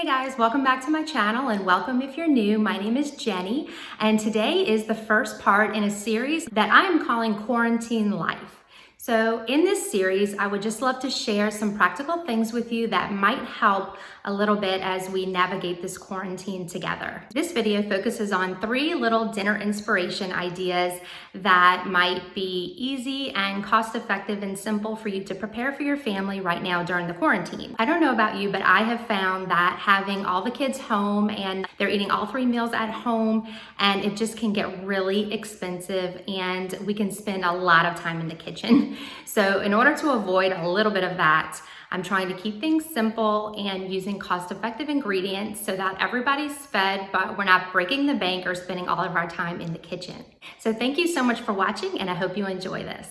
Hey guys, welcome back to my channel and welcome if you're new. My name is Jenny and today is the first part in a series that I am calling Quarantine Life. So in this series, I would just love to share some practical things with you that might help a little bit as we navigate this quarantine together. This video focuses on 3 little dinner inspiration ideas that might be easy and cost-effective and simple for you to prepare for your family right now during the quarantine. I don't know about you, but I have found that having all the kids home and they're eating all 3 meals at home, and it just can get really expensive and we can spend a lot of time in the kitchen. So in order to avoid a little bit of that, I'm trying to keep things simple and using cost-effective ingredients so that everybody's fed, but we're not breaking the bank or spending all of our time in the kitchen. So thank you so much for watching, and I hope you enjoy this.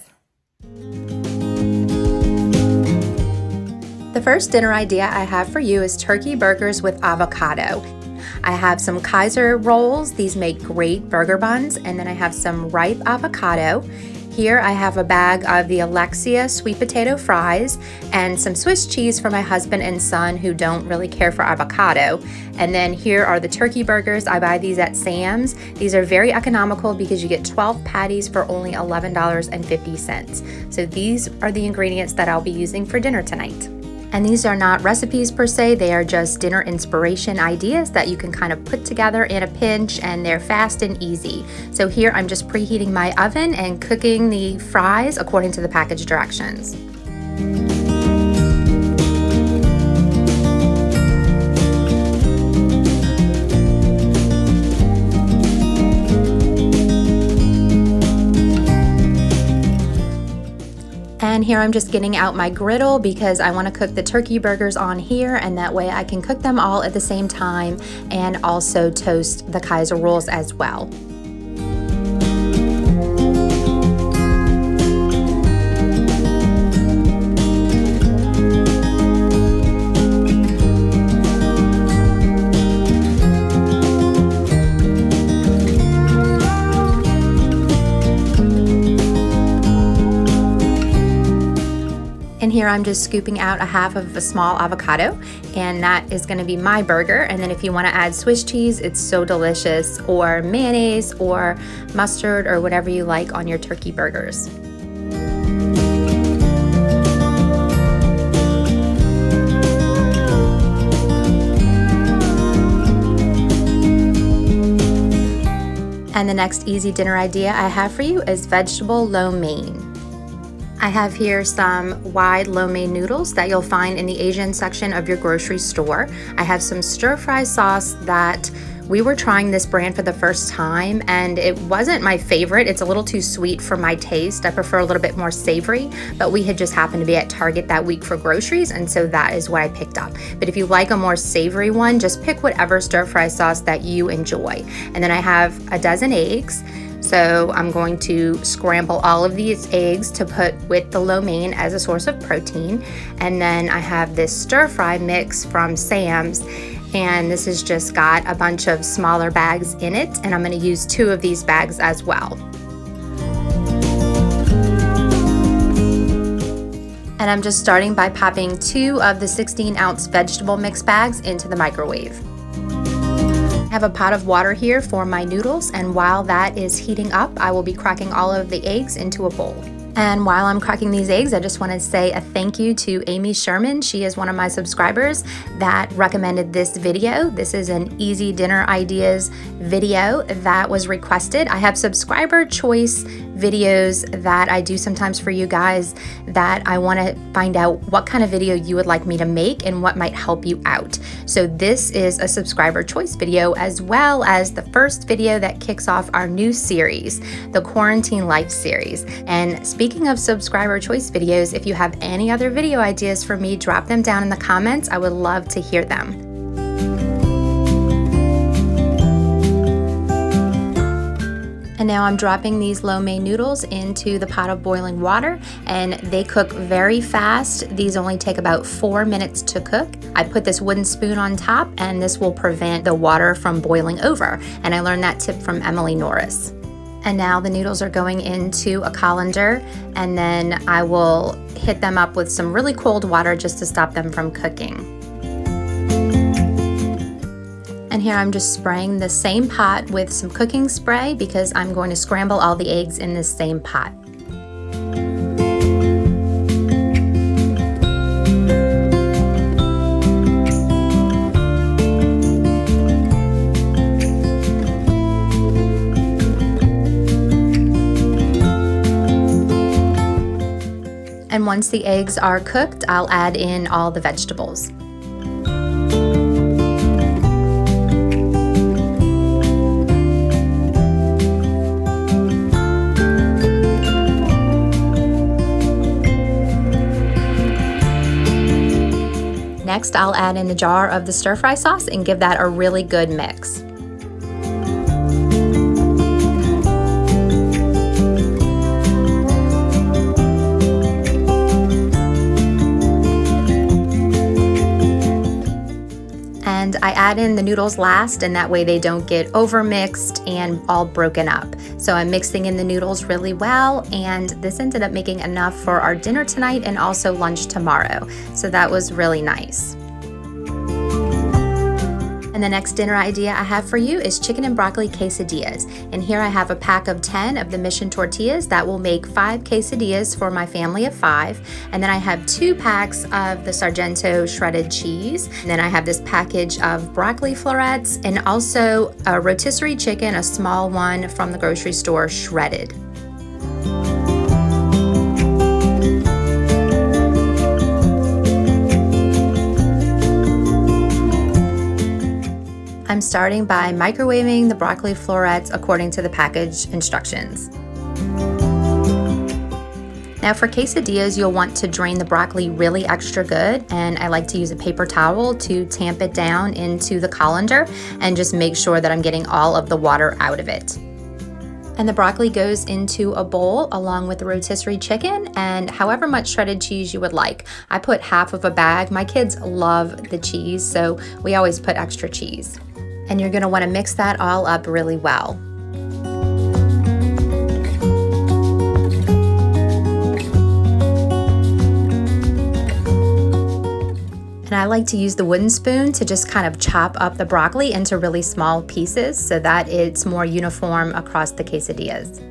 The first dinner idea I have for you is turkey burgers with avocado. I have some Kaiser rolls. These make great burger buns, and then I have some ripe avocado. Here I have a bag of the Alexia sweet potato fries and some Swiss cheese for my husband and son who don't really care for avocado. And then here are the turkey burgers. I buy these at Sam's. These are very economical because you get 12 patties for only $11.50. So these are the ingredients that I'll be using for dinner tonight. And these are not recipes per se, they are just dinner inspiration ideas that you can kind of put together in a pinch, and they're fast and easy. So here I'm just preheating my oven and cooking the fries according to the package directions. And here I'm just getting out my griddle because I want to cook the turkey burgers on here, and that way I can cook them all at the same time and also toast the Kaiser rolls as well. And here I'm just scooping out a half of a small avocado, and that is going to be my burger. And then if you want to add Swiss cheese, it's so delicious, or mayonnaise or mustard or whatever you like on your turkey burgers. And the next easy dinner idea I have for you is vegetable lo mein. I have here some wide lo mein noodles that you'll find in the Asian section of your grocery store. I have some stir-fry sauce that we were trying this brand for the first time, and it wasn't my favorite. It's a little too sweet for my taste. I prefer a little bit more savory, but we had just happened to be at Target that week for groceries, and so that is what I picked up. But if you like a more savory one, just pick whatever stir-fry sauce that you enjoy. And then I have a dozen eggs. So I'm going to scramble all of these eggs to put with the lo mein as a source of protein. And then I have this stir-fry mix from Sam's, and this has just got a bunch of smaller bags in it, and I'm going to use 2 of these bags as well. And I'm just starting by popping 2 of the 16-ounce vegetable mix bags into the microwave. I have a pot of water here for my noodles, and while that is heating up, I will be cracking all of the eggs into a bowl. And while I'm cracking these eggs, I just want to say a thank you to Amy Sherman. She is one of my subscribers that recommended this video. This is an easy dinner ideas video that was requested. I have subscriber choice videos that I do sometimes for you guys that I want to find out what kind of video you would like me to make and what might help you out. So this is a subscriber choice video, as well as the first video that kicks off our new series, the Quarantine Life series. And speaking of subscriber choice videos, if you have any other video ideas for me, drop them down in the comments. I would love to hear them. And now I'm dropping these lo mein noodles into the pot of boiling water, and they cook very fast. These only take about 4 minutes to cook. I put this wooden spoon on top, and this will prevent the water from boiling over. And I learned that tip from Emily Norris. And now the noodles are going into a colander, and then I will hit them up with some really cold water just to stop them from cooking. And here I'm just spraying the same pot with some cooking spray because I'm going to scramble all the eggs in this same pot. And once the eggs are cooked, I'll add in all the vegetables. Next, I'll add in a jar of the stir-fry sauce and give that a really good mix. And I add in the noodles last, and that way they don't get overmixed and all broken up. So I'm mixing in the noodles really well, and this ended up making enough for our dinner tonight and also lunch tomorrow. So that was really nice. And the next dinner idea I have for you is chicken and broccoli quesadillas. And here I have a pack of 10 of the Mission tortillas that will make 5 quesadillas for my family of 5. And then I have 2 packs of the Sargento shredded cheese. And then I have this package of broccoli florets and also a rotisserie chicken, a small one from the grocery store, shredded. I'm starting by microwaving the broccoli florets according to the package instructions. Now for quesadillas, you'll want to drain the broccoli really extra good, and I like to use a paper towel to tamp it down into the colander and just make sure that I'm getting all of the water out of it. And the broccoli goes into a bowl along with the rotisserie chicken and however much shredded cheese you would like. I put half of a bag. My kids love the cheese, so we always put extra cheese. And you're gonna wanna mix that all up really well. And I like to use the wooden spoon to just kind of chop up the broccoli into really small pieces so that it's more uniform across the quesadillas.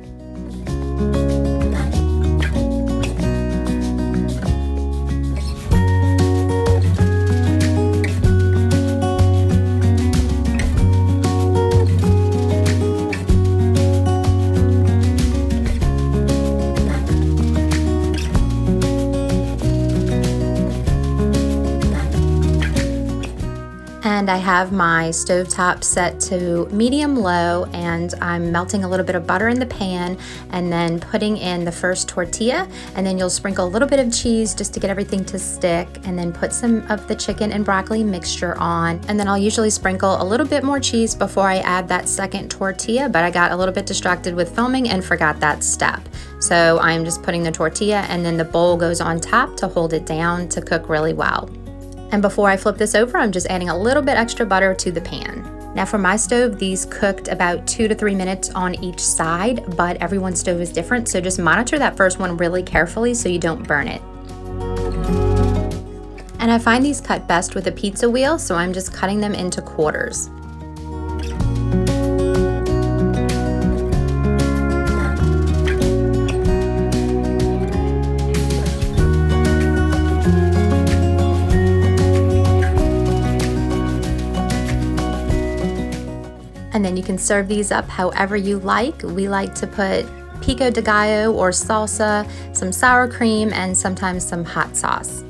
And I have my stovetop set to medium-low, and I'm melting a little bit of butter in the pan and then putting in the first tortilla, and then you'll sprinkle a little bit of cheese just to get everything to stick, and then put some of the chicken and broccoli mixture on. And then I'll usually sprinkle a little bit more cheese before I add that second tortilla, but I got a little bit distracted with filming and forgot that step. So I'm just putting the tortilla, and then the bowl goes on top to hold it down to cook really well. And before I flip this over, I'm just adding a little bit extra butter to the pan. Now for my stove, these cooked about 2 to 3 minutes on each side, but everyone's stove is different, so just monitor that first one really carefully so you don't burn it. And I find these cut best with a pizza wheel, so I'm just cutting them into quarters. And then you can serve these up however you like. We like to put pico de gallo or salsa, some sour cream, and sometimes some hot sauce.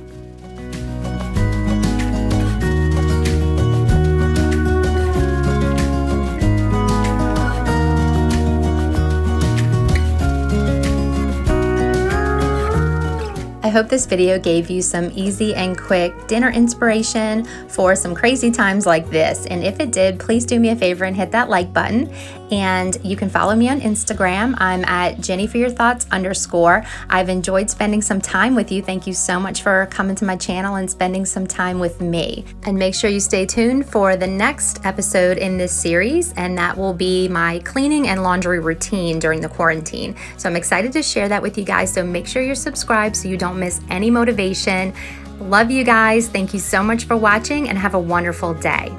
I hope this video gave you some easy and quick dinner inspiration for some crazy times like this. And if it did, please do me a favor and hit that like button. And you can follow me on Instagram. I'm at JennyForYourThoughts_. I've enjoyed spending some time with you. Thank you so much for coming to my channel and spending some time with me. And make sure you stay tuned for the next episode in this series, and that will be my cleaning and laundry routine during the quarantine. So I'm excited to share that with you guys. So make sure you're subscribed so you don't miss any motivation. Love you guys. Thank you so much for watching, and have a wonderful day.